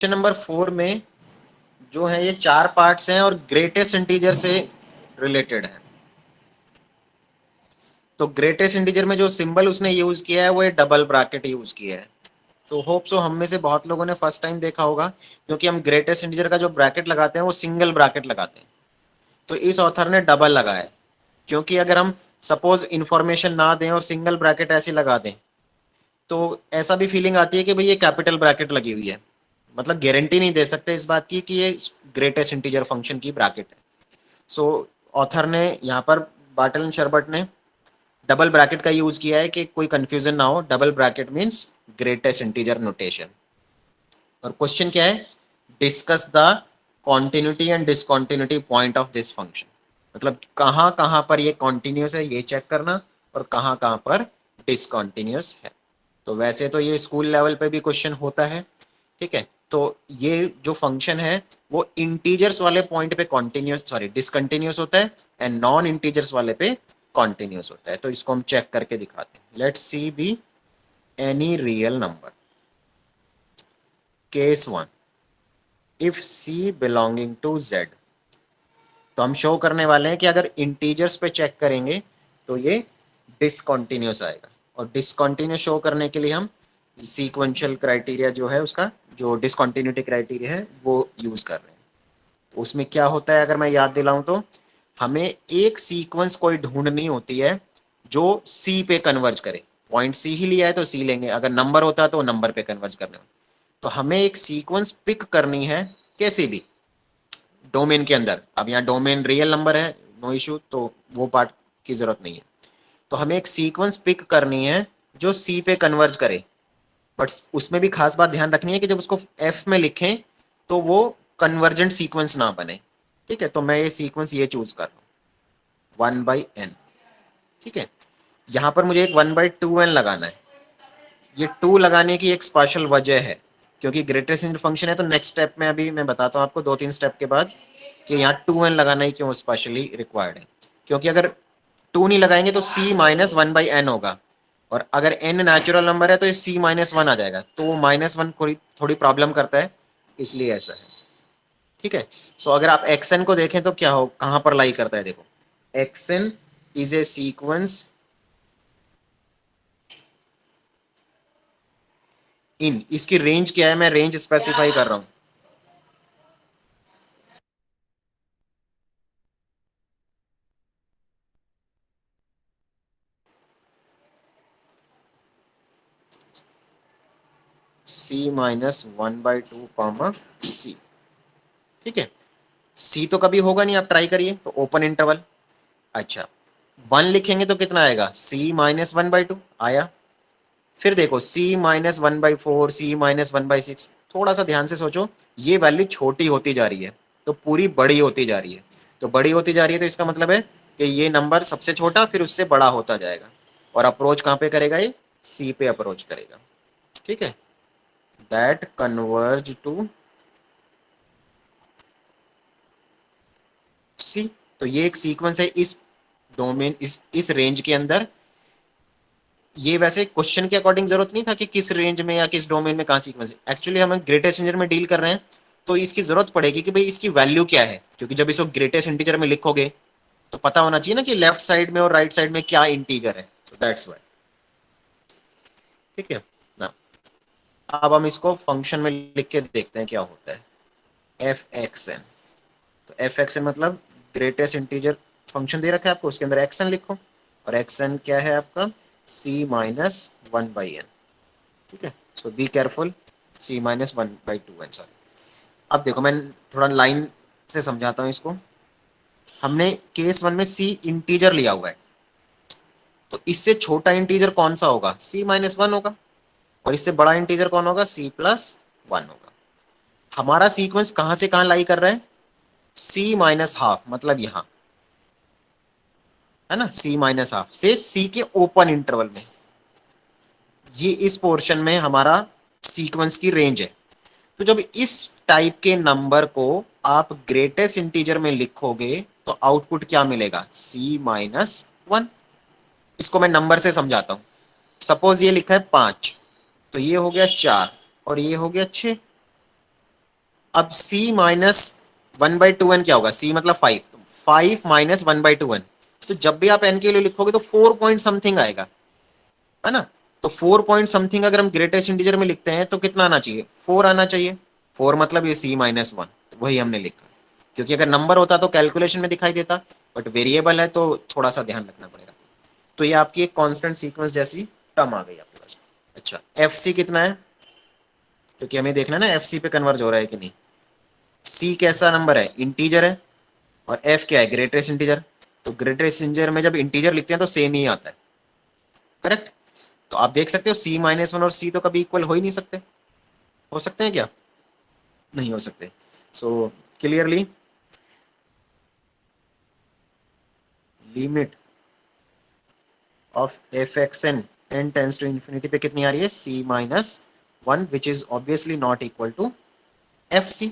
Question number 4 में जो है ये 4 पार्ट्स हैं और ग्रेटेस्ट इंटीजर से रिलेटेड है। तो ग्रेटेस्ट इंटीजर में जो सिंबल उसने यूज किया है वो ये डबल ब्रैकेट यूज किया है। तो होप सो हम में से बहुत लोगों ने फर्स्ट टाइम देखा होगा, क्योंकि हम ग्रेटेस्ट इंटीजर का जो ब्रैकेट लगाते हैं वो सिंगल ब्रैकेट लगाते हैं। तो इस ऑथर ने डबल लगाया है, क्योंकि अगर हम सपोज इंफॉर्मेशन ना दें और सिंगल ब्रैकेट ऐसे लगा दें तो ऐसा भी फीलिंग आती है कि भाई ये कैपिटल ब्रैकेट लगी हुई है, मतलब गारंटी नहीं दे सकते इस बात की कि ये ग्रेटेस्ट इंटीजर फंक्शन की ब्रैकेट है। सो ऑथर ने यहाँ पर बाटल एंड शर्बट ने डबल ब्रैकेट का यूज किया है कि कोई कंफ्यूजन ना हो। Double bracket means greatest integer notation. और क्वेश्चन क्या है, discuss the continuity and discontinuity point of this function. मतलब कहाँ कहाँ पर ये कॉन्टिन्यूस है ये चेक करना और कहाँ कहाँ पर डिसकॉन्टिन्यूस है। तो वैसे तो ये स्कूल लेवल पे भी क्वेश्चन होता है, ठीक है। तो ये जो फंक्शन है वो इंटीजर्स वाले पॉइंट पे कॉन्टिन्यूस सॉरी डिसकंटिन्यूस होता है एंड नॉन इंटीजर्स वाले पे कॉन्टिन्यूस होता है। तो इसको हम चेक करके दिखाते हैं। Let's see be any real number. Case 1, if C belonging to z. तो हम शो करने वाले हैं कि अगर इंटीजर्स पे चेक करेंगे तो ये डिसकंटिन्यूस आएगा। और डिसकंटिन्यूस शो करने के लिए हम सीक्वेंशियल क्राइटेरिया जो है उसका, जो डिसकंटिन्यूटी क्राइटेरिया है वो यूज कर रहे हैं। तो उसमें क्या होता है अगर मैं याद दिलाऊं तो हमें एक सीक्वेंस कोई ढूंढनी होती है जो सी पे कन्वर्ज करे। पॉइंट सी ही लिया है तो सी लेंगे, अगर नंबर होता तो नंबर पे कन्वर्ज करने में। तो हमें एक सीक्वेंस पिक करनी है कैसे भी डोमेन के अंदर। अब यहाँ डोमेन रियल नंबर है, नो इशू, तो वो पार्ट की जरूरत नहीं है। तो हमें एक सीक्वेंस पिक करनी है जो सी पे कन्वर्ज करे। बट उसमें भी खास बात ध्यान रखनी है कि जब उसको एफ में लिखें तो वो कन्वर्जेंट सीक्वेंस ना बने। ठीक है, तो मैं ये सीक्वेंस ये चूज कर रहा हूँ 1/n। ठीक है, यहाँ पर मुझे एक 1/2n लगाना है। ये 2 लगाने की एक स्पेशल वजह है, क्योंकि ग्रेटेस्ट इंटीजर फंक्शन है। तो नेक्स्ट स्टेप में अभी मैं बताता हूँ आपको 2-3 स्टेप के बाद कि यहाँ 2n लगाना ही क्यों स्पेशली रिक्वायर्ड है। क्योंकि अगर 2 नहीं लगाएंगे तो c माइनस 1/n होगा, और अगर n नेचुरल नंबर है तो ये c माइनस 1 आ जाएगा, तो वो -1 थोड़ी थोड़ी प्रॉब्लम करता है, इसलिए ऐसा है। ठीक है, सो अगर आप xn को देखें तो क्या हो, कहां पर लाई करता है, देखो xn is a sequence in, इसकी रेंज क्या है, मैं रेंज स्पेसिफाई कर रहा हूं। c-1/2 comma c। ठीक है, c तो कभी होगा नहीं, आप ट्राई करिए, तो ओपन इंटरवल। अच्छा, 1 लिखेंगे तो कितना आएगा, c-1/2 आया। फिर देखो c-1/4, c-1/6। थोड़ा सा ध्यान से सोचो, ये वैल्यू छोटी होती जा रही है तो पूरी बड़ी होती जा रही है। तो बड़ी होती जा रही है तो इसका मतलब है कि ये नंबर सबसे छोटा फिर उससे बड़ा होता जाएगा, और अप्रोच कहाँ पे करेगा, ये c पे अप्रोच करेगा। ठीक है, दैट कन्वर्ज टू c। तो ये एक सीक्वेंस है इस डोमेन, इस रेंज के अंदर। ये वैसे क्वेश्चन के अकॉर्डिंग जरूरत नहीं था कि किस रेंज में या किस डोमेन में कहाँ सीक्वेंस है। एक्चुअली हम ग्रेटेस्ट इंटीजर में डील कर रहे हैं तो इसकी जरूरत पड़ेगी कि भाई इसकी वैल्यू क्या है, क्योंकि जब इसको ग्रेटेस्ट इंटीजर में लिखोगे तो पता होना चाहिए ना कि लेफ्ट साइड में और राइट साइड में क्या इंटीजर है। So that's why. ठीक है ना, अब हम इसको फंक्शन में लिख के देखते हैं क्या होता है। एफ एक्स एन, तो एफ एक्स एन मतलब ग्रेटेस्ट इंटीजर फंक्शन दे रखा है आपको, उसके अंदर एक्स एन लिखो, और एक्स एन क्या है आपका, c-1/n। ठीक है, सो बी केयरफुल, c-1/2 आंसर। अब देखो मैं थोड़ा लाइन से समझाता हूँ इसको। हमने केस 1 में c इंटीजर लिया हुआ है, तो इससे छोटा इंटीजर कौन सा होगा, c-1 होगा, और इससे बड़ा इंटीजर कौन होगा, c+1 होगा। हमारा सीक्वेंस कहां से कहां लाई कर रहा है, c-12, मतलब यहां है ना, c-12 से c के ओपन इंटरवल में, ये इस पोर्शन में हमारा सीक्वेंस की रेंज है। तो जब इस टाइप के नंबर को आप ग्रेटेस्ट इंटीजर में लिखोगे तो आउटपुट क्या मिलेगा, c-1। इसको मैं नंबर से समझाता हूं। सपोज ये लिखा है 5, तो ये हो गया 4 और ये हो गया 6। अब c माइनस 1/2n क्या होगा, c मतलब 5, 5 माइनस 1/2n, तो जब भी आप n के लिए लिखोगे तो 4 पॉइंट समथिंग आएगा, है ना। तो 4 पॉइंट समथिंग अगर हम ग्रेटेस्ट इंटीजर में लिखते हैं तो कितना आना चाहिए, 4 आना चाहिए। 4 मतलब ये c माइनस 1, वही हमने लिखा, क्योंकि अगर नंबर होता तो कैलकुलेशन में दिखाई देता, बट वेरिएबल है तो थोड़ा सा ध्यान रखना पड़ेगा। तो ये आपकी एक कांस्टेंट सीक्वेंस जैसी टर्म आ गई आपके पास। अच्छा, एफ सी कितना है, क्योंकि हमें देखना है ना एफ सी पे कन्वर्ज हो रहा है कि नहीं। सी कैसा नंबर है, इंटीजर है, और एफ क्या है, ग्रेटेस्ट इंटीजर। तो ग्रेटेस्ट इंटीजर में जब इंटीजर लिखते हैं तो सेम ही आता है, करेक्ट। तो आप देख सकते हो सी माइनस 1 और सी तो कभी इक्वल हो ही नहीं सकते, हो सकते हैं क्या, नहीं हो सकते। So clearly limit of F x N tends to infinity पे कितनी आ रही है, C minus 1, which is obviously not equal to F C.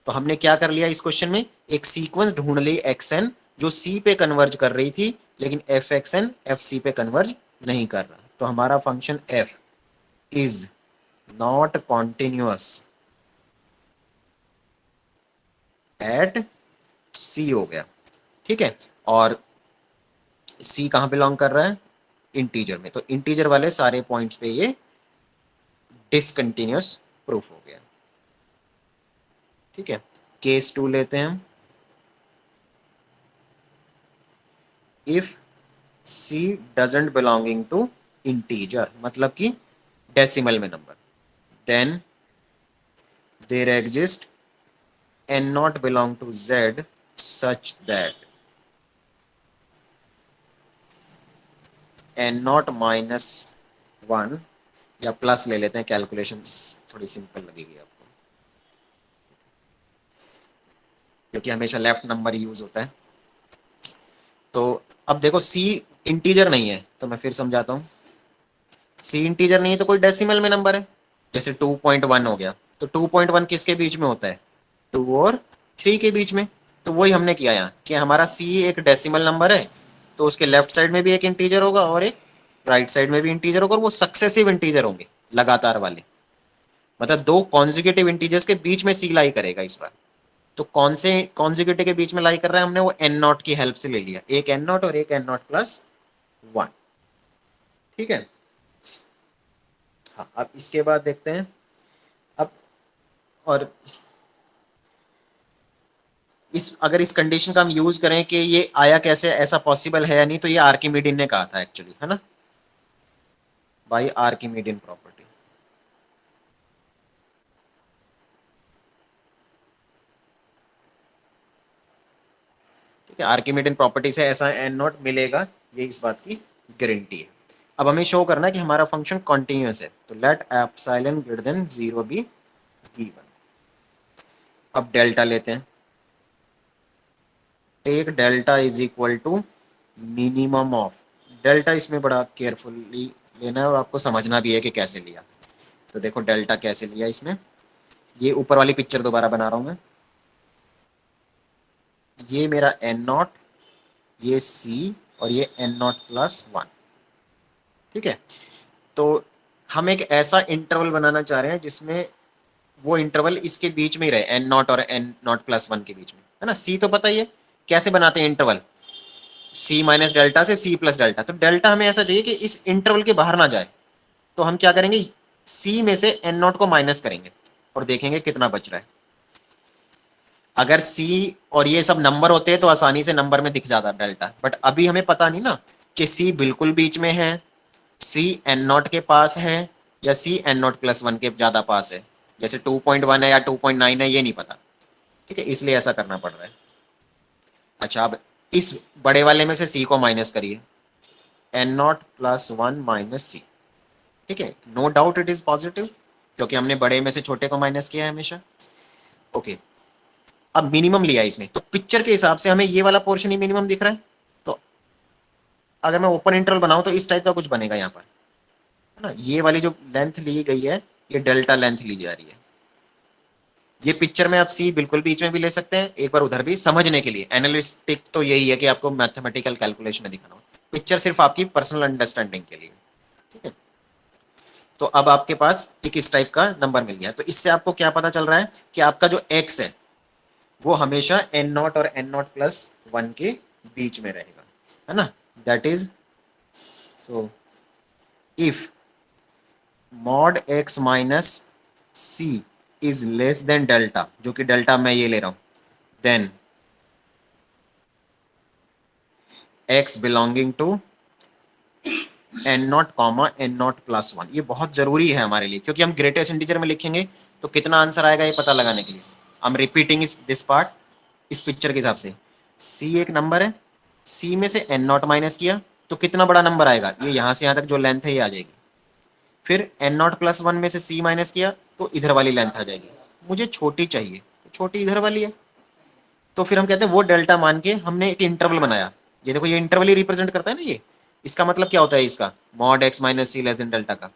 तो हमने क्या कर लिया इस क्वेश्चन में, एक सीक्वेंस ढूंढ ली एक्स एन जो सी पे कन्वर्ज कर रही थी, लेकिन F x N F C पे कन्वर्ज नहीं कर रहा। तो हमारा function F is not continuous at C हो गया, ठीक है। और सी कहां बिलोंग कर रहा है, इंटीजर में, तो इंटीजर वाले सारे पॉइंट्स पे ये डिसकंटिन्यूअस प्रूफ हो गया, ठीक है। केस 2 लेते हैं हम। If c doesn't belonging to integer, मतलब कि डेसिमल में नंबर, then there exist n not belong to Z such that n not minus 1, या प्लस ले लेते हैं, कैलकुलेशन थोड़ी सिंपल लगेगी आपको, क्योंकि हमेशा लेफ्ट नंबर यूज होता है। तो अब देखो सी इंटीजर नहीं है, तो मैं फिर समझाता हूँ। सी इंटीजर नहीं है तो कोई डेसिमल में नंबर है, जैसे 2.1 हो गया, तो 2.1 किसके बीच में होता है, 2 और 3 के बीच में। तो वही हमने किया यहाँ कि हमारा सी एक डेसिमल नंबर है, तो उसके लेफ्ट साइड में भी एक इंटीजर होगा और एक राइट साइड में भी इंटीजर होगा, और वो सक्सेसिव इंटीजर होंगे, लगातार वाले, मतलब दो कॉन्जिक्यूटिव इंटीजर्स के बीच में सी लाई करेगा इस बार। तो कौन से कॉन्जिक्यूटिव के बीच में लाई कर रहा है, हमने वो एन नॉट की हेल्प से ले लिया, एक एन नॉट और एक एन नॉट प्लस 1, ठीक है। हाँ, अब इसके बाद देखते हैं। अब और इस अगर इस कंडीशन का हम यूज करें कि ये आया कैसे, ऐसा पॉसिबल है या नहीं, तो ये आर्किमिडीन ने कहा था एक्चुअली, है ना, बाय आर्किमिडीन प्रॉपर्टी। ठीक है, आर्किमिडीन प्रॉपर्टी से ऐसा एन नॉट मिलेगा, ये इस बात की गारंटी है। अब हमें शो करना है कि हमारा फंक्शन कॉन्टिन्यूअस है, तो let epsilon greater than 0 be given. अब डेल्टा लेते हैं, take delta is equal to minimum of, delta इसमें बड़ा केयरफुली लेना है और आपको समझना भी है कि कैसे लिया। तो देखो डेल्टा कैसे लिया इसमें, ये ऊपर वाली पिक्चर दोबारा बना रहा हूं मैं, ये मेरा एन नॉट, ये सी, और ये एन नॉट प्लस 1, ठीक है। तो हम एक ऐसा इंटरवल बनाना चाह रहे हैं जिसमें वो इंटरवल इसके बीच में ही रहे, एन नॉट और एन नॉट प्लस 1 के बीच में, है ना। सी तो पता ही है कैसे बनाते हैं इंटरवल, सी माइनस डेल्टा से सी प्लस डेल्टा। तो डेल्टा हमें ऐसा चाहिए कि इस इंटरवल के बाहर ना जाए, तो हम क्या करेंगे, सी में से एन नॉट को माइनस करेंगे और देखेंगे कितना बच रहा है। अगर सी और ये सब नंबर होते हैं तो आसानी से नंबर में दिख जाता डेल्टा, बट अभी हमें पता नहीं ना कि सी बिल्कुल बीच में है, सी एन नॉट के पास है, या सी एन नॉट प्लस 1 के ज्यादा पास है, जैसे 2.1 है या 2.9 है, ये नहीं पता, ठीक है, इसलिए ऐसा करना पड़ रहा है। अच्छा, अब इस बड़े वाले में से सी को माइनस करिए, N not plus 1 minus C, ठीक है, no doubt it is positive, क्योंकि हमने बड़े में से छोटे को माइनस किया है हमेशा, ओके। अब मिनिमम लिया इसमें, तो पिक्चर के हिसाब से हमें ये वाला पोर्शन ही मिनिमम दिख रहा है, तो अगर मैं ओपन इंटरवल बनाऊं तो इस टाइप का कुछ बनेगा यहाँ पर, है ना। ये वाली जो लेंथ ली गई है, ये डेल्टा लेंथ ली जा रही है। ये पिक्चर में आप सी बिल्कुल बीच में भी ले सकते हैं, एक बार उधर भी, समझने के लिए, एनालिस्टिक तो यही है कि आपको मैथमेटिकल कैलकुलेशन में दिखाना हो, पिक्चर सिर्फ आपकी पर्सनल अंडरस्टैंडिंग के लिए, ठीक है। तो अब आपके पास एक इस टाइप का नंबर मिल गया। तो इससे आपको क्या पता चल रहा है कि आपका जो x है वो हमेशा एन नॉट और एन नॉट प्लस वन के बीच में रहेगा, है ना। That is so if mod x minus c is less than delta, जो कि डेल्टा मैं ये ले रहा हूं, then x belonging to n not comma n not plus one. ये बहुत जरूरी है हमारे लिए, क्योंकि हम ग्रेटेस्ट इंटीजर में लिखेंगे तो कितना आंसर आएगा ये पता लगाने के लिए। I am repeating this part इस पिक्चर के हिसाब से। सी एक नंबर है, सी में से एन नॉट माइनस किया तो कितना बड़ा नंबर आएगा, ये यहां से यहां तक जो लेंथ है ये आ जाएगी। फिर एन नॉट प्लस वन में से सी माइनस किया तो इधर वाली लेंथ आ जाएगी। मुझे छोटी चाहिए तो छोटी इधर वाली है, तो फिर हम कहते हैं वो डेल्टा मान के हमने एक इंटरवल बनाया। ये देखो ये इंटरवल ही रिप्रेजेंट करता है ना ये। इसका मतलब क्या होता है इसका, mod x minus c less than delta का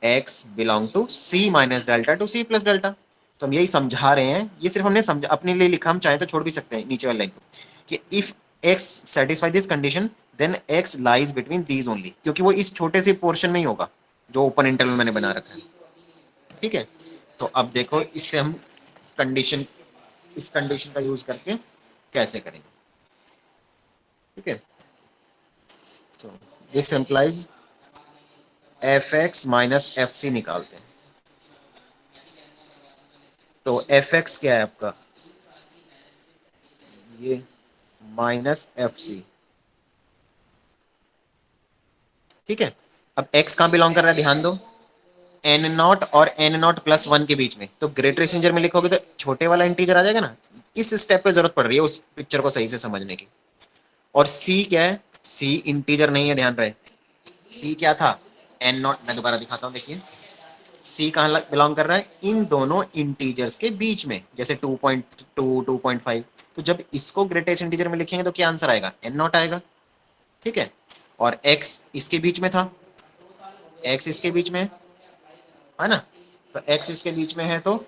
x belong to c minus delta to c plus delta. तो हम यही समझा रहे हैं, ये सिर्फ हमने समझा अपने लिए लिखा, हम चाहे तो छोड़ भी सकते हैं नीचे वाली लाइन को, कि if x satisfy this condition then x lies between these only, क्योंकि वो इस छोटे से पोर्शन में ही होगा जो ओपन इंटरवल मैंने बना रखा है। ठीक है, तो अब देखो इससे हम कंडीशन, इस कंडीशन का यूज करके कैसे करेंगे। ठीक है, तो this implies f x minus f c निकालते हैं। तो एफ एक्स क्या है आपका, ये माइनस एफ सी। ठीक है, अब x कहां बिलोंग कर रहा है ध्यान दो, एन नॉट और एन नॉट प्लस वन के बीच में। तो ग्रेटर इंटीजर में लिखोगे तो छोटे वाला इंटीजर आ जाएगा ना। इस स्टेप पे जरूरत पड़ रही है उस पिक्चर को सही से समझने की। और c क्या है, c इंटीजर नहीं है, ध्यान रहे। c क्या था, एन नॉट। मैं दोबारा दिखाता हूँ, देखिए c कहां बिलोंग कर रहा है, इन दोनों इंटीजर्स के बीच में, जैसे 2.2 2.5। तो जब इसको ग्रेटेस्ट इंटीजर में लिखेंगे तो क्या आंसर आएगा, एन नॉट आएगा। ठीक है, और x इसके बीच में था, x इसके बीच में है ना। तो x इसके बीच में है, तो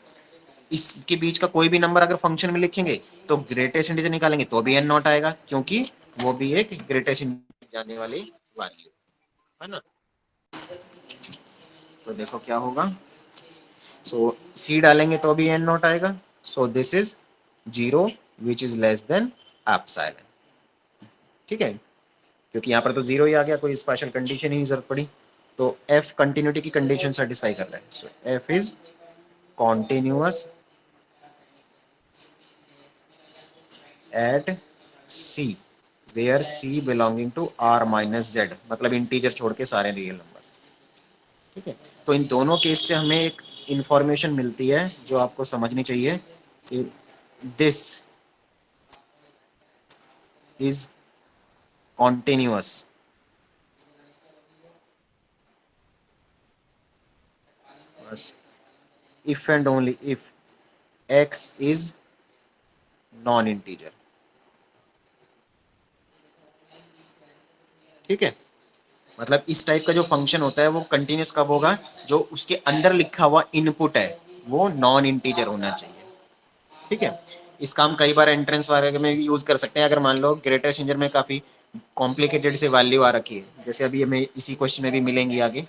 इसके बीच का कोई भी नंबर अगर फंक्शन में लिखेंगे तो ग्रेटेस्ट इंटीजर निकालेंगे तो भी एन नॉट आएगा, क्योंकि वो भी एक ग्रेटेस्ट इंटीजर जाने वाली वैल्यू है ना। तो देखो क्या होगा, सो सी डालेंगे तो भी एन नॉट आएगा। So this is zero which is less than epsilon. ठीक है, क्योंकि यहाँ पर तो जीरो ही आ गया, कोई स्पेशल कंडीशन ही नहीं जरूरत पड़ी। तो एफ कंटिन्यूटी की कंडीशन सेटिस्फाई कर रहा है। So F is continuous at C where C belonging to R minus Z, मतलब इंटीजर छोड़ के सारे रियल नंबर। ठीक है, तो इन दोनों केस से हमें एक इंफॉर्मेशन मिलती है जो आपको समझनी चाहिए कि दिस इज कॉन्टिन्यूअस बस if and only if x is non integer. ठीक है, मतलब इस टाइप का जो फंक्शन होता है वो कंटिन्यूस कब होगा, जो उसके अंदर लिखा हुआ इनपुट है वो नॉन इंटीजर होना चाहिए। ठीक है, इसका हम कई बार एंट्रेंस वगैरह में भी यूज कर सकते हैं। अगर मान लो ग्रेटेस्ट इंटीजर में काफी कॉम्प्लिकेटेड से वैल्यू आ रखी है, जैसे अभी हमें इसी क्वेश्चन में भी मिलेंगी आगे,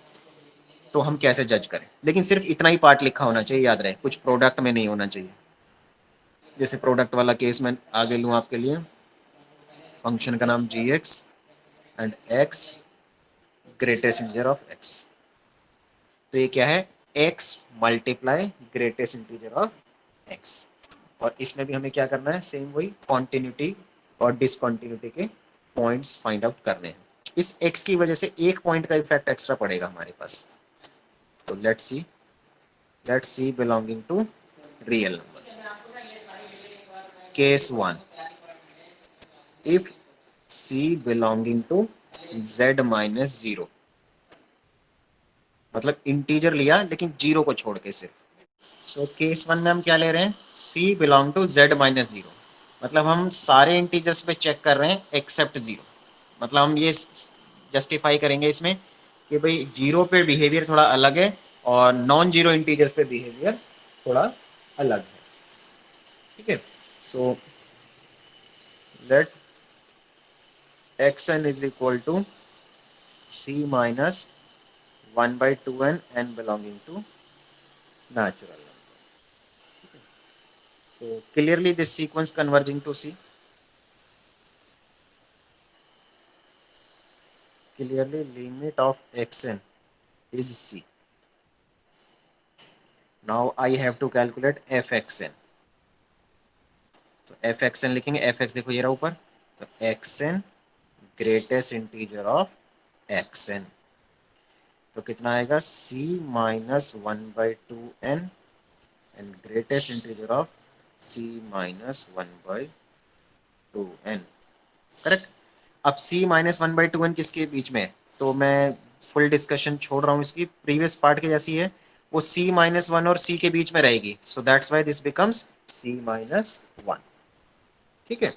तो हम कैसे जज करें। लेकिन सिर्फ इतना ही पार्ट लिखा होना चाहिए, याद रहे, कुछ प्रोडक्ट में नहीं होना चाहिए। जैसे प्रोडक्ट वाला केस मैं आगे लूँ आपके लिए, फंक्शन का नाम G X and X greatest integer of X. तो ये क्या है, x multiply greatest integer of x। और इसमें भी हमें क्या करना है, सेम वही कॉन्टिन्यूटी और डिसकॉन्टिन्यूटी के पॉइंट्स फाइंड आउट करने हैं। इस x की वजह से एक पॉइंट का इफेक्ट एक्स्ट्रा पड़ेगा हमारे पास। तो let's see belonging to real number. Case one, if c belonging to z minus zero, मतलब इंटीजर लिया लेकिन जीरो को छोड़ के सिर्फ। सो केस वन में हम क्या ले रहे हैं, c belong to z minus zero, मतलब हम सारे इंटीजर्स पे चेक कर रहे हैं एक्सेप्ट जीरो। मतलब हम ये जस्टिफाई करेंगे इसमें कि भाई जीरो पे बिहेवियर थोड़ा अलग है और नॉन जीरो इंटीजर्स पे बिहेवियर थोड़ा अलग है। ठीक है, so let x n is equal to c minus 1/2n n belonging to natural number. So clearly this sequence converging to C. Clearly limit of xn is C. Now I have to calculate fxn. तो fxn लिखेंगे, fx देखो ये रहा ऊपर, तो xn greatest integer of xn, तो कितना आएगा c minus 1/2n and greatest integer of c minus 1/2n, correct. अब c माइनस 1/2n किसके बीच में है, तो मैं फुल डिस्कशन छोड़ रहा हूँ इसकी, प्रीवियस पार्ट के जैसी है, वो c माइनस 1 और c के बीच में रहेगी, so that's why this becomes c minus 1, ठीक है।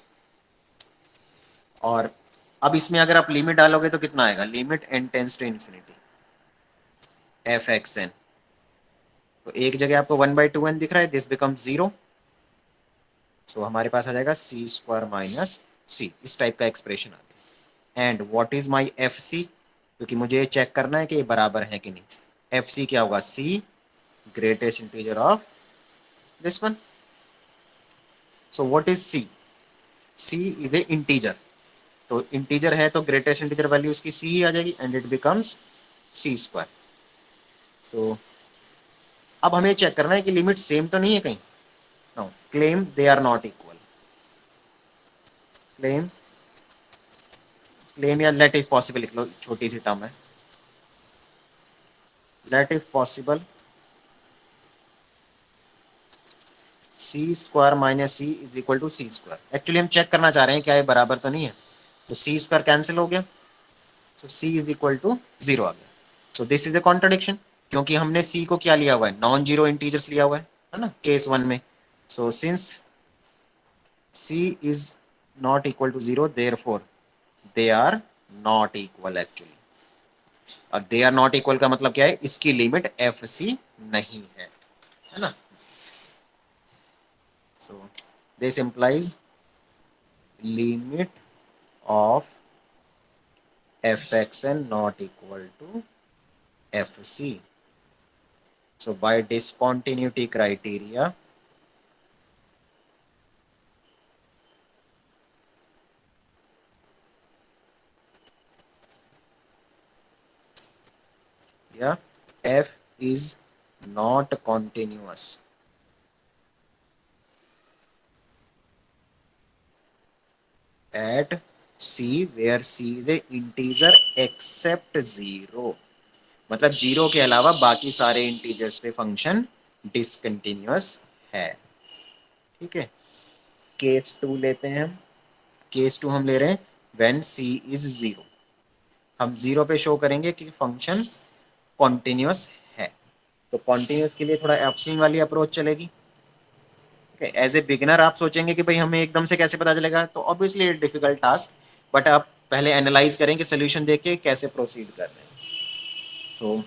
और अब इसमें अगर आप लिमिट डालोगे तो कितना आएगा, limit n tends to infinity f x n, तो एक जगह आपको 1/2n दिख रहा है, दिस बिकम 0, सो हमारे पास आ जाएगा सी स्क्वायर माइनस सी, इस टाइप का एक्सप्रेशन आ गया। And what is my f c, क्योंकि मुझे ये चेक करना है कि ये बराबर है कि नहीं, एफ सी क्या होगा, C greatest integer of this one. So what is C, C is a integer, तो इंटीजर है तो ग्रेटेस्ट इंटीजर वैल्यू इसकी सी ही आ जाएगी and it becomes C square. सो अब हमें चेक करना है कि लिमिट सेम तो नहीं है कहीं, no, claim they are not equal, claim, claim या लेट इफ पॉसिबल लिख लो, छोटी सी टर्म है, let if possible c square minus c is equal to c square. Actually हम चेक करना चाह रहे हैं क्या ये बराबर तो नहीं है, तो सी स्क्वायर कैंसिल हो गया, तो सी इज इक्वल टू 0 आ गया। So this is a contradiction, क्योंकि हमने सी को क्या लिया हुआ है, नॉन जीरो इंटीजर्स लिया हुआ है ना, केस 1 में। So since c is not equal to 0 therefore they are not equal actually, और दे आर नॉट इक्वल का मतलब क्या है, इसकी लिमिट एफ सी नहीं है ना। So this implies limit of fxn not equal to fc. So by discontinuity criteria, yeah, f is not continuous at c where c is a integer except 0, मतलब 0 के अलावा बाकी सारे इंटीजर्स पे function discontinuous है, ठीक है। केस 2 लेते हैं हम, केस 2 हम ले रहे हैं व्हेन c इज 0, हम 0 पे शो करेंगे कि फंक्शन कॉन्टिन्यूअस है, तो कॉन्टिन्यूअस के लिए थोड़ा एप्सिलॉन वाली अप्रोच चलेगी। एज ए बिगिनर आप सोचेंगे कि भाई हमें एकदम से कैसे पता चलेगा, तो ऑब्वियसली डिफिकल्ट टास्क, बट आप पहले एनालाइज करें कि सोल्यूशन देख के कैसे प्रोसीड कर रहे हैं। So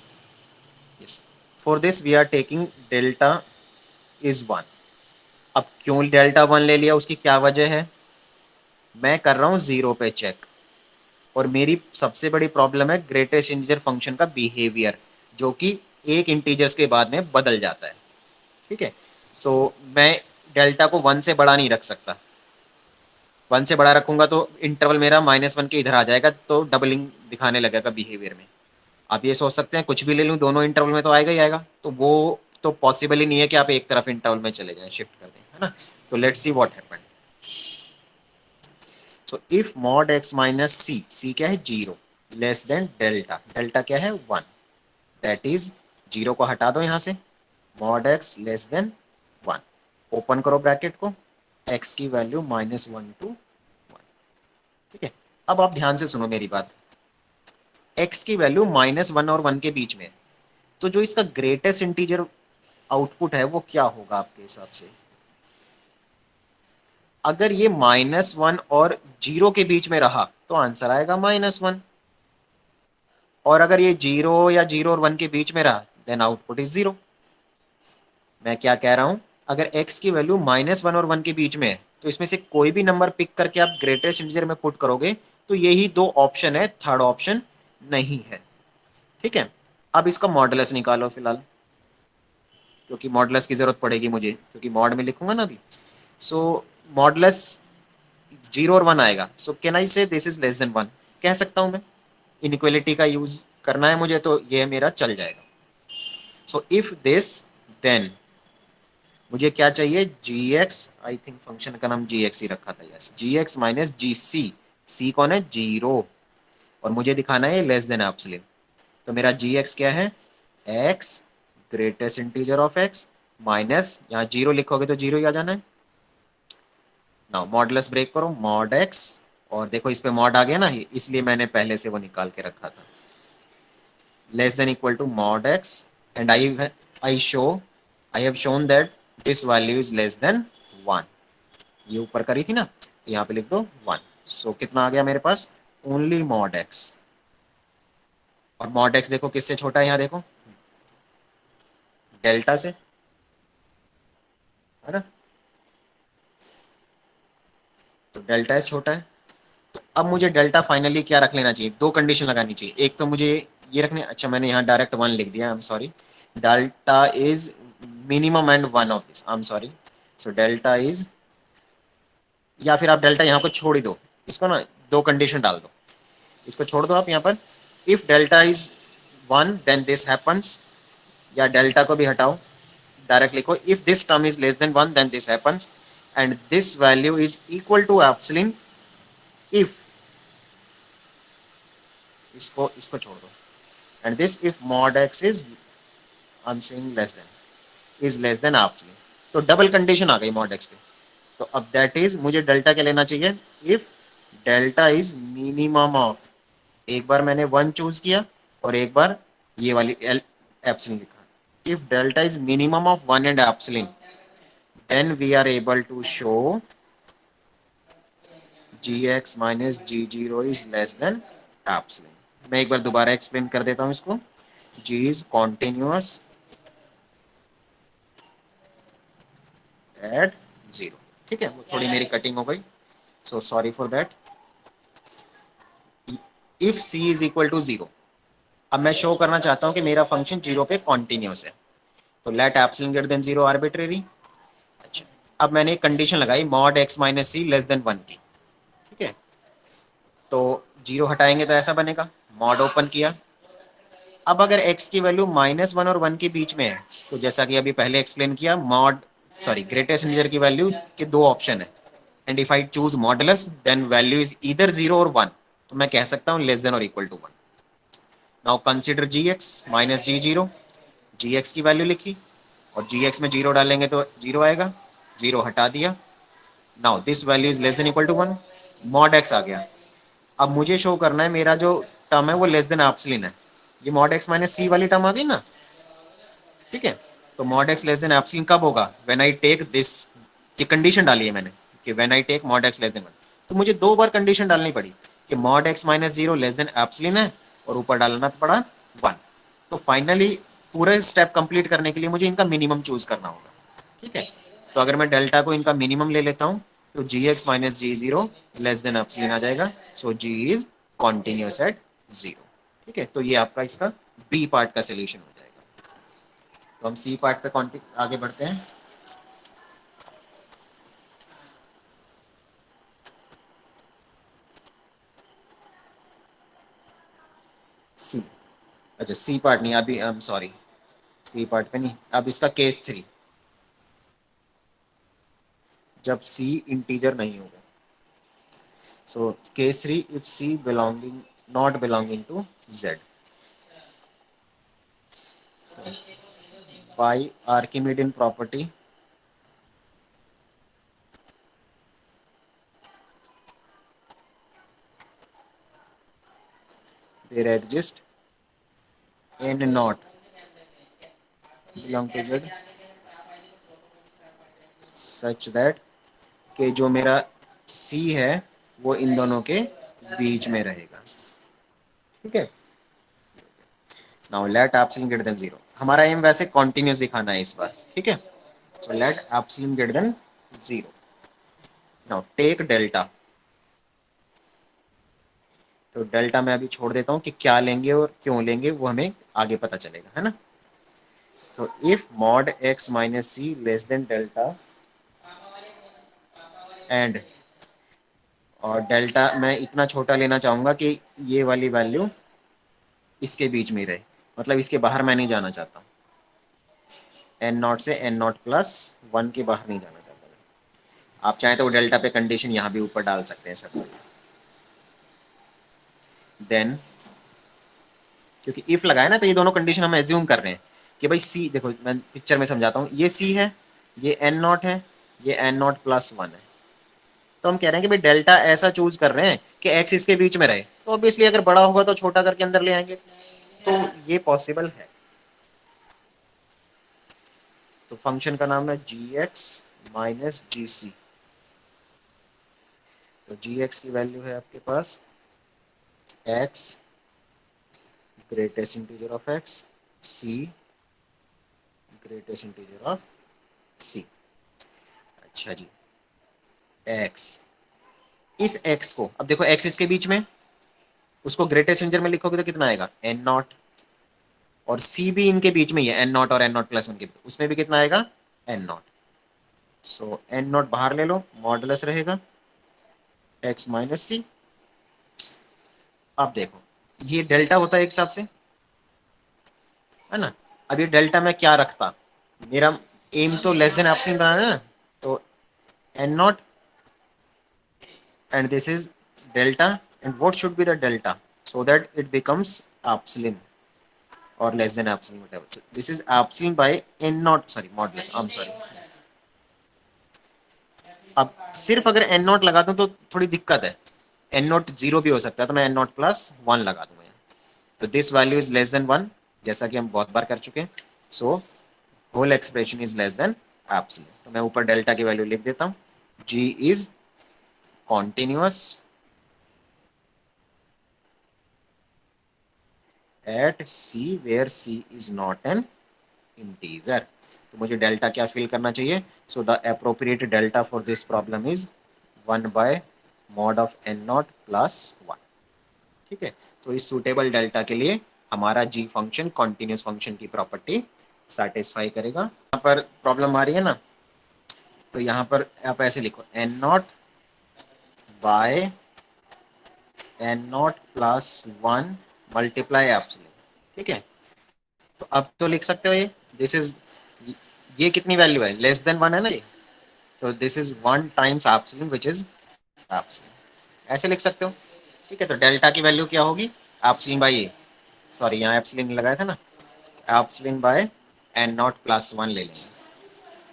yes, for this we are taking delta is 1। अब क्यों डेल्टा 1 ले लिया, उसकी क्या वजह है, मैं कर रहा हूँ 0 पे चेक, और मेरी सबसे बड़ी प्रॉब्लम है ग्रेटेस्ट इंटीजर फंक्शन का बिहेवियर, जो कि एक इंटीजर्स के बाद में बदल जाता है, ठीक है। सो मैं डेल्टा को 1 से बड़ा नहीं रख सकता, 1 से बड़ा रखूंगा तो इंटरवल मेरा -1 के इधर आ जाएगा, तो डबलिंग दिखाने लगेगा बिहेवियर में। आप ये सोच सकते हैं कुछ भी ले लूँ दोनों इंटरवल में तो आएगा ही आएगा, तो वो तो पॉसिबल ही नहीं है कि आप एक तरफ इंटरवल में चले जाएं, शिफ्ट कर दें, है ना। तो let's see what happened. So if mod x minus C, C क्या है 0, लेस देन डेल्टा, डेल्टा क्या है 1, दैट इज 0 को हटा दो यहाँ से, mod x less than 1, open करो ब्रैकेट को, x की वैल्यू -1 to 1, ठीक है। अब आप ध्यान से सुनो मेरी बात, x की वैल्यू -1 और 1 के बीच में, तो जो इसका ग्रेटेस्ट इंटीजर आउटपुट है वो क्या होगा आपके हिसाब से, अगर ये -1 और 0 के बीच में रहा तो आंसर आएगा -1, और अगर ये 0 या 0 और 1 के बीच में रहा देन आउटपुट इज 0। मैं क्या कह रहा हूं, अगर x की वैल्यू -1 और 1 के बीच में है तो इसमें से कोई भी नंबर पिक करके आप ग्रेटेस्ट इंटीजर में पुट करोगे तो यही दो ऑप्शन है, थर्ड ऑप्शन नहीं है, ठीक है। अब इसका मॉडुलस निकालो फिलहाल, क्योंकि मॉडुलस की जरूरत पड़ेगी मुझे, क्योंकि मॉड में लिखूंगा ना अभी। सो मॉडुलस 0 और 1 आएगा। सो कैन आई से दिस इज लेस देन 1, कह सकता हूं मैं। इनइक्वालिटी का यूज करना है मुझे, तो ये मेरा चल जाएगा। सो इफ दिस, देन मुझे क्या चाहिए, जी एक्स, आई थिंक फंक्शन का नाम जी एक्स ही रखा था, यस, जी एक्स माइनस जी सी। सी कौन है, 0, और मुझे दिखाना है लेस देन एप्सिलॉन। तो मेरा जी एक्स क्या है, x greatest integer of x minus, यहाँ 0 लिखोगे तो 0 ही आ जाना है। नाउ मॉडुलस ब्रेक करो, मॉड एक्स, और देखो इस पे मॉड आ गया ना, इसलिए मैंने पहले से वो निकाल के रखा था, less than equal to mod x, and I have shown that this value is less than 1। ये ऊपर करी थी ना, तो यहाँ पे लिख दो 1। सो कितना आ गया मेरे पास, ओनली मॉड एक्स। और मॉड एक्स देखो किससे छोटा है, यहाँ देखो डेल्टा से, है ना, तो डेल्टा एस छोटा है। तो अब मुझे डेल्टा फाइनली क्या रख लेना चाहिए, दो कंडीशन लगानी चाहिए। एक तो मुझे ये रखने, अच्छा मैंने यहाँ डायरेक्ट 1 लिख दिया, आई am sorry. Delta is minimum and 1 of this, I am sorry. So delta is, या फिर आप डेल्टा यहाँ को छोड़ ही दो, इसको ना दो कंडीशन डाल दो, इसको छोड़ दो आप यहाँ पर। If delta is 1 then this happens, या डेल्टा को भी हटाओ, डायरेक्ट लिखो if this term is less than 1 then this happens, and this value is equal to epsilon if, इसको इसको छोड़ दो, and this if mod x is, I am saying less than, is less than epsilon. तो double condition आ गई mod x पे। तो अब दैट इज, मुझे डेल्टा क्या लेना चाहिए, if delta is minimum of, एक बार मैंने 1 चूज किया और एक बार ये वाली एप्सिलॉन लिखा। If delta is minimum of 1 and epsilon, then we are able to show gx minus g0 is less than epsilon। मैं एक बार दोबारा एक्सप्लेन कर देता हूं इसको। g is continuous at 0, ठीक है, वो थोड़ी मेरी कटिंग हो गई, so sorry for that. If c is equal to 0, अब मैं शो करना चाहता हूं कि मेरा फंक्शन 0 पे कॉन्टिन्यूस है, तो let epsilon greater than 0 arbitrary. अच्छा, अब मैंने एक कंडीशन लगाई mod x minus c less than 1 की, ठीक है, तो 0 हटाएंगे तो ऐसा बनेगा, मॉड ओपन किया। अब अगर x की वैल्यू -1 और 1 के बीच में है, तो जैसा कि अभी पहले एक्सप्लेन किया, मॉड सॉरी ग्रेटेस्ट इंटीजर की वैल्यू के दो ऑप्शन है, and if I choose modulus then value is either 0 और 1, तो मैं कह सकता हूँ लेस देन और equal to 1। Now consider g x minus g zero, g x की वैल्यू लिखी, और जी एक्स में 0 डालेंगे तो 0 आएगा, 0 हटा दिया। Now this value is less than equal to 1, mod X आ गया। अब मुझे शो करना है मेरा जो टर्म है वो लेस देन एप्सिलॉन है, ये मॉड एक्स माइनस सी वाली टर्म आ गई ना, ठीक है। तो mod x less than epsilon कब होगा, व्हेन आई टेक दिस, ये कंडीशन डाली है मैंने कि when I take mod x less than 1। तो मुझे दो बार कंडीशन डालनी पड़ी कि mod x minus 0 less than epsilon है, और ऊपर डालना पड़ा 1। तो फाइनली पूरे स्टेप कंप्लीट करने के लिए मुझे इनका मिनिमम चूज करना होगा, ठीक है। तो अगर मैं डेल्टा को इनका मिनिमम ले लेता हूँ, तो जी x minus g zero less than epsilon आ जाएगा, सो जी इज कॉन्टिन्यूस एट 0, ठीक है। तो ये आपका इसका बी पार्ट का सोल्यूशन हो जाएगा। तो हम सी पार्ट पे आगे बढ़ते हैं। सी, अच्छा सी पार्ट नहीं अभी, I am sorry, c part पे नहीं, अब इसका केस 3, जब सी इंटीजर नहीं होगा। So case 3, if C belonging not belonging to Z, by Archimedean property there exist n not belong to Z such that, कि जो मेरा सी है वो इन दोनों के बीच में रहेगा, ठीक है। Now let epsilon greater than 0, हमारा एम वैसे कॉन्टिन्यूस दिखाना है इस बार, ठीक है। So let epsilon greater than 0। Now take delta, तो डेल्टा मैं अभी छोड़ देता हूँ कि क्या लेंगे और क्यों लेंगे, वो हमें आगे पता चलेगा, है ना। So if mod x minus c less than delta and, और डेल्टा मैं इतना छोटा लेना चाहूंगा कि ये वाली वैल्यू इसके बीच में ही रहे, मतलब इसके बाहर मैं नहीं जाना चाहता, एन नॉट से एन नॉट प्लस वन के बाहर नहीं जाना चाहता मैं। आप चाहें तो वो डेल्टा पे कंडीशन यहाँ भी ऊपर डाल सकते हैं सब। देन क्योंकि इफ लगाया ना तो ये दोनों कंडीशन हम एज्यूम कर रहे हैं कि भाई सी, देखो मैं पिक्चर में समझाता हूँ, ये सी है, ये एन नॉट है, ये एन नॉट प्लस वन है। तो हम कह रहे हैं कि भाई डेल्टा ऐसा चूज कर रहे हैं कि एक्स इसके बीच में रहे, तो ऑब्वियसली अगर बड़ा होगा तो छोटा करके अंदर ले आएंगे, तो ये पॉसिबल है। तो फंक्शन का नाम है जी एक्स माइनस जी सी। तो जी एक्स की वैल्यू है आपके पास X greatest integer of X, C greatest integer of C. अच्छा जी, एक्स, इस एक्स को अब देखो एक्स इसके बीच में, उसको ग्रेटेस्ट इंटीजर में लिखोगे तो कितना आएगा एन नॉट, और सी भी इनके बीच में ही है एन नॉट और एन नॉट प्लस वन के बीच, उसमें भी कितना आएगा n not. So n not बाहर ले लो, मॉडुलस रहेगा एक्स माइनस सी। अब देखो ये डेल्टा होता है एक हिसाब से, है ना। अब ये डेल्टा में क्या रखता, मेरा एम तो लेस देन एप्सिलॉन बनाना है ना, तो n not and this is delta, and what should be the delta so that it becomes epsilon or less than epsilon, whatever. So this is epsilon by n naught, sorry modulus, I'm sorry। अब सिर्फ अगर n not लगा दूं तो थोड़ी दिक्कत है, n not zero भी हो सकता है, तो मैं n नॉट प्लस वन लगा दूंगा यहाँ। तो this value is less than one, जैसा कि हम बहुत बार कर चुके हैं। So whole expression is less than epsilon. तो मैं ऊपर डेल्टा की वैल्यू लिख देता हूँ, g is continuous at c where c is not an integer। तो मुझे डेल्टा क्या फिल करना चाहिए, so the appropriate delta for this problem is one by mod of n not plus one. ठीक है, तो इस सुटेबल डेल्टा के लिए हमारा जी फंक्शन कॉन्टिन्यूस फंक्शन की प्रॉपर्टी सेटिस्फाई करेगा। यहाँ पर प्रॉब्लम आ रही है ना, तो यहाँ पर आप ऐसे लिखो n not by n not plus one multiply epsilon. ठीक है, तो अब तो लिख सकते हो ये दिस इज, ये कितनी वैल्यू है लेस देन वन है ना ये, तो this is one times epsilon which is epsilon, ऐसे लिख सकते हो। ठीक है, तो डेल्टा की वैल्यू क्या होगी एप्सिलॉन बाई ए, सॉरी यहाँ एप्सिलॉन लगाया था ना, epsilon by n not plus one ले लेंगे,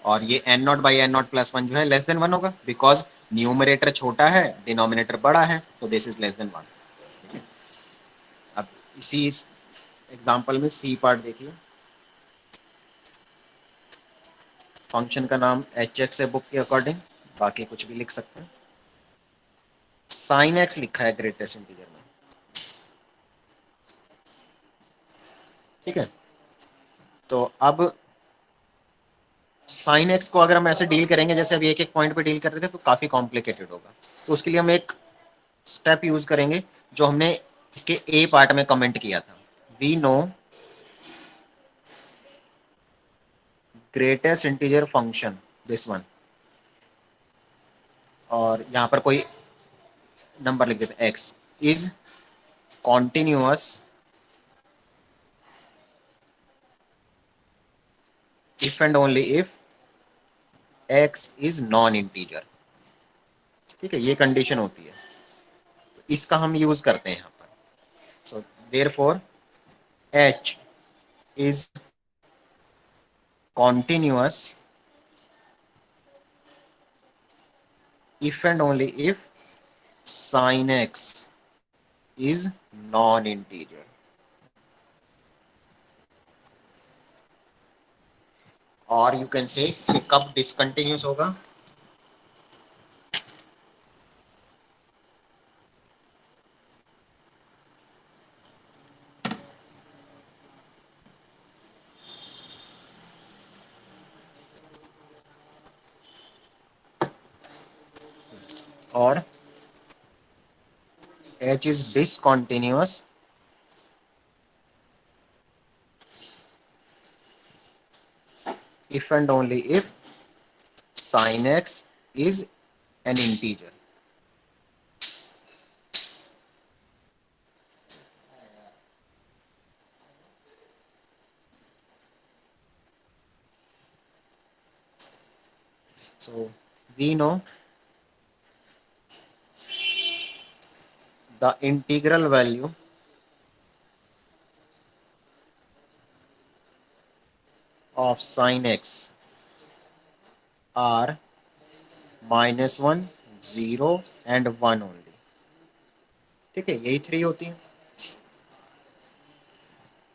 और ये n not by n not plus one जो है लेस देन वन होगा, बिकॉज न्यूमरेटर छोटा है डिनोमिनेटर बड़ा है, तो this is less than one. ठीक है, अब इसी एग्जाम्पल में सी पार्ट देखिए, फंक्शन का नाम एच एक्स है बुक के अकॉर्डिंग, बाकी कुछ भी लिख सकते हैं। साइन एक्स लिखा है ग्रेटेस्ट इंटीजर में। ठीक है, तो अब साइन एक्स को अगर हम ऐसे डील करेंगे जैसे अभी एक एक पॉइंट पे डील कर रहे थे, तो काफी कॉम्प्लिकेटेड होगा। तो उसके लिए हम एक स्टेप यूज करेंगे जो हमने इसके ए पार्ट में कमेंट किया था, we know greatest integer function this one, और यहां पर कोई नंबर लिख देते x is continuous if and only if x is non integer. ठीक है, ये कंडीशन होती है, इसका हम यूज करते हैं यहाँ पर। So therefore H is continuous if and only if sin x is non-integer। और यू कैन से कब डिसकंटिन्यूस होगा, और h is discontinuous if and only if sin x is an integer. So we know the integral value of sin x are -1, 0 and 1 only. ठीक है, यही three होती है.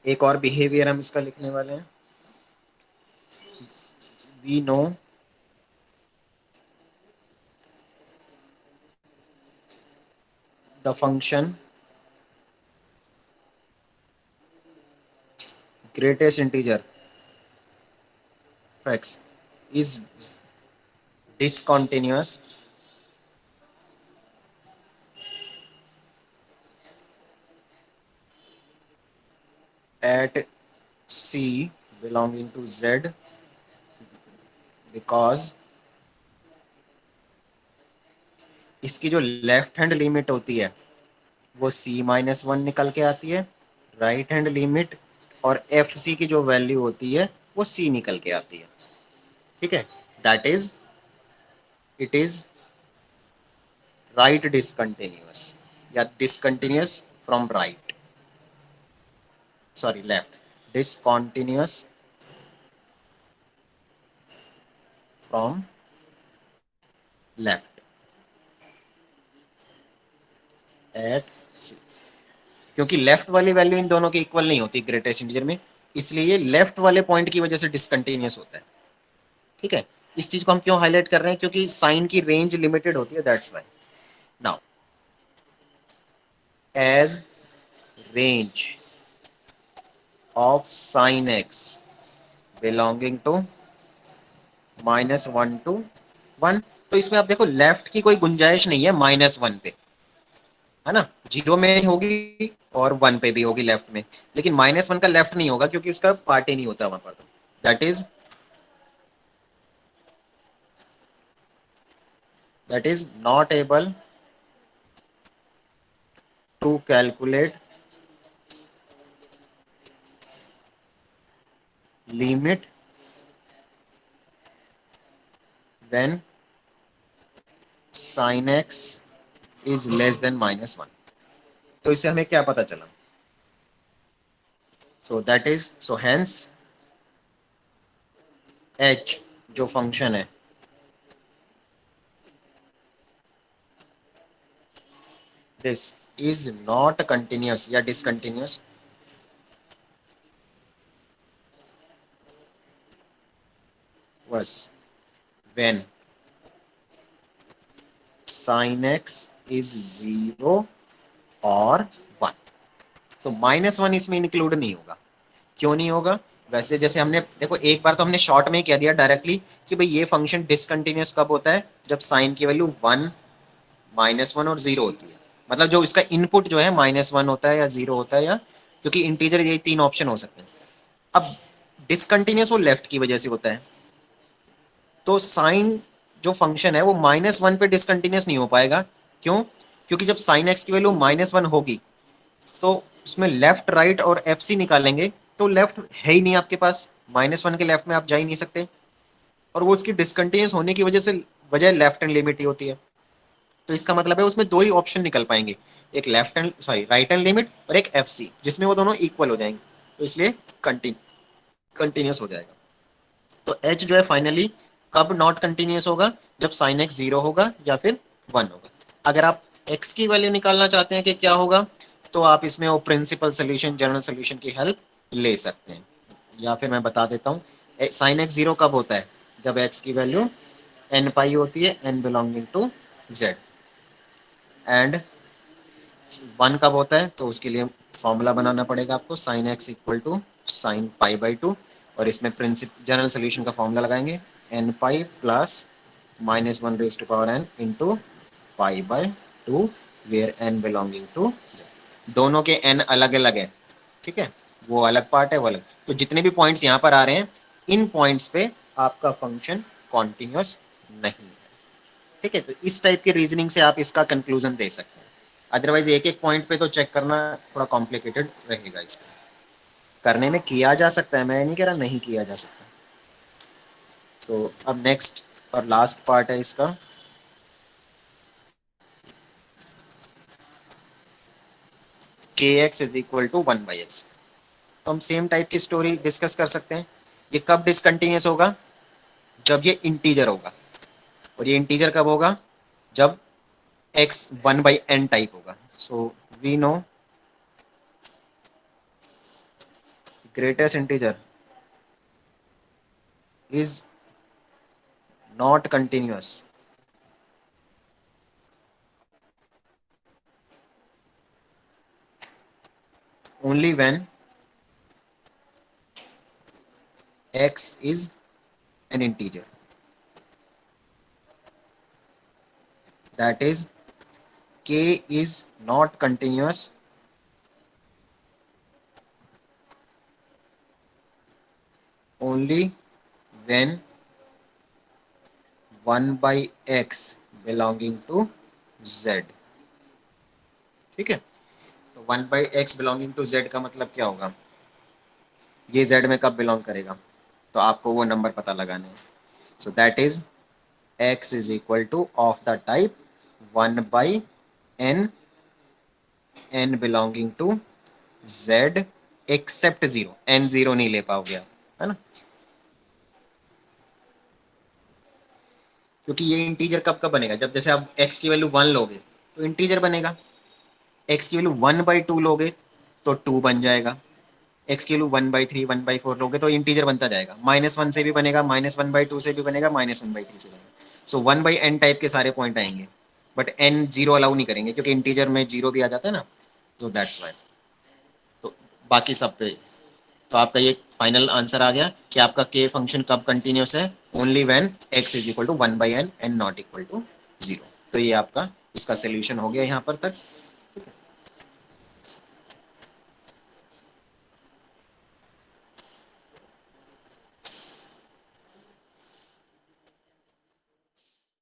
एक और बिहेवियर हम इसका लिखने वाले हैं. We know the function greatest integer of x is discontinuous at c belonging to z because इसकी जो लेफ्ट हैंड लिमिट होती है वो c-1 निकल के आती है, राइट हैंड लिमिट और एफ सी की जो वैल्यू होती है वो c निकल के आती है. ठीक है, that is it is right discontinuous या discontinuous from right, sorry left, discontinuous from left at C. क्योंकि लेफ्ट वाली वैल्यू इन दोनों के इक्वल नहीं होती ग्रेटेस्ट इंटीजर में, इसलिए ये लेफ्ट वाले पॉइंट की वजह से डिसकंटिन्यूअस होता है. ठीक है, इस चीज को हम क्यों हाईलाइट कर रहे हैं, क्योंकि साइन की रेंज लिमिटेड होती है, that's why. Now as range of sine x belonging to -1 to 1, तो इसमें आप देखो लेफ्ट की कोई गुंजाइश नहीं है -1 पे, है ना. 0 में होगी और 1 पे भी होगी लेफ्ट में, लेकिन -1 का लेफ्ट नहीं होगा क्योंकि उसका पार्ट ही नहीं होता वहां पर. That is not able to calculate limit when sin x is less than -1. तो इससे हमें क्या पता चला, सो that is so hence h जो फंक्शन है दिस इज नॉट कंटिन्यूअस या discontinuous was when sin x is 0 और 1. तो -1 इसमें इंक्लूड नहीं होगा. क्यों नहीं होगा, वैसे जैसे हमने देखो एक बार तो हमने शॉर्ट में ही कह दिया डायरेक्टली कि भाई ये फंक्शन डिसकंटिन्यूअस कब होता है, जब साइन की वैल्यू 1, -1 और 0 होती है. मतलब जो इसका इनपुट जो है -1 होता है या 0 होता है, या क्योंकि इंटीजर यही तीन ऑप्शन हो सकते हैं. अब डिसकंटिन्यूअस वो लेफ्ट की वजह से होता है, तो साइन जो फंक्शन है वो -1 पे डिसकंटिन्यूअस नहीं हो पाएगा. क्यों, क्योंकि जब साइन एक्स की वैल्यू -1 होगी तो उसमें लेफ्ट राइट और एफ सी निकालेंगे तो लेफ्ट है ही नहीं आपके पास, -1 के लेफ्ट में आप जा ही नहीं सकते, और वो उसकी डिसकंटिन्यूअस होने की वजह से वजह लेफ्ट हैंड लिमिट ही होती है. तो इसका मतलब है उसमें दो ही ऑप्शन निकल पाएंगे, एक left hand sorry right hand limit और एक एफ सी, जिसमें वो दोनों इक्वल हो जाएंगे, तो इसलिए कंटिन्यूअस हो जाएगा. तो एच जो है फाइनली कब नॉट कंटिन्यूअस होगा, जब साइन एक्स 0 होगा या फिर 1 होगा. अगर आप एक्स की वैल्यू निकालना चाहते हैं कि क्या होगा, तो आप इसमें वो प्रिंसिपल सोल्यूशन जनरल सोल्यूशन की हेल्प ले सकते हैं, या फिर मैं बता देता हूँ साइन एक्स 0 कब होता है, जब एक्स की वैल्यू n पाई होती है, n belonging to z, and 1 कब होता है, तो उसके लिए फॉर्मूला बनाना पड़ेगा आपको, sine x equal to sine pi by 2, और इसमें प्रिंसिप जनरल सोल्यूशन का फॉर्मूला लगाएंगे n pi plus -1 raise to power n into pi by 2, where n belonging to, दोनों के n अलग अलग है. ठीक है, वो अलग पार्ट है वो अलग, तो जितने भी पॉइंट्स यहाँ पर आ रहे हैं इन पॉइंट्स पे आपका फंक्शन कॉन्टिन्यूस नहीं है। ठीक है, तो इस टाइप की रीजनिंग से आप इसका कंक्लूजन दे सकते हैं। अदरवाइज एक एक पॉइंट पे तो चेक करना थोड़ा कॉम्प्लिकेटेड रहेगा। इसका करने में किया जा सकता है, मैं नहीं कह रहा नहीं किया जा सकता। तो अब नेक्स्ट और लास्ट पार्ट है इसका, के x is equal to 1/x। तो हम सेम टाइप की स्टोरी डिस्कस कर सकते हैं। ये कब डिसकंटिन्यूस होगा? जब ये इंटीजर होगा। और ये इंटीजर कब होगा? जब x 1/n टाइप होगा। So we know greatest integer is not continuous only when x is an integer, that is k is not continuous only when 1/x belonging to z। ठीक है, तो 1/x belonging to z का मतलब क्या होगा? ये z में कब बिलोंग करेगा? तो आपको वो नंबर पता लगाना है। So that is x is equal to of the type 1/n, n belonging to z except 0, n 0 नहीं ले पाओगे आप, है ना? क्योंकि ये इंटीजर कब कब बनेगा? जब जैसे आप x की वैल्यू 1 लोगे तो इंटीजर बनेगा, x की वैल्यू 1/2 लोगे तो 2 बन जाएगा, x की वैल्यू 1/3 1/4 लोगे तो इंटीजर बनता जाएगा। -1 से भी बनेगा, -1/2 से भी बनेगा, -1/3 से बनेगा। सो 1/n टाइप के सारे पॉइंट आएंगे, बट n 0 अलाउ नहीं करेंगे क्योंकि इंटीजर में 0 भी आ जाता है ना, तो दैट्स वाई। तो बाकी सब पे तो आपका ये फाइनल आंसर आ गया कि आपका के फंक्शन कब कंटिन्यूस है? Only when x is equal to 1/n and not equal to 0। तो ये आपका इसका सोल्यूशन हो गया यहाँ पर तक।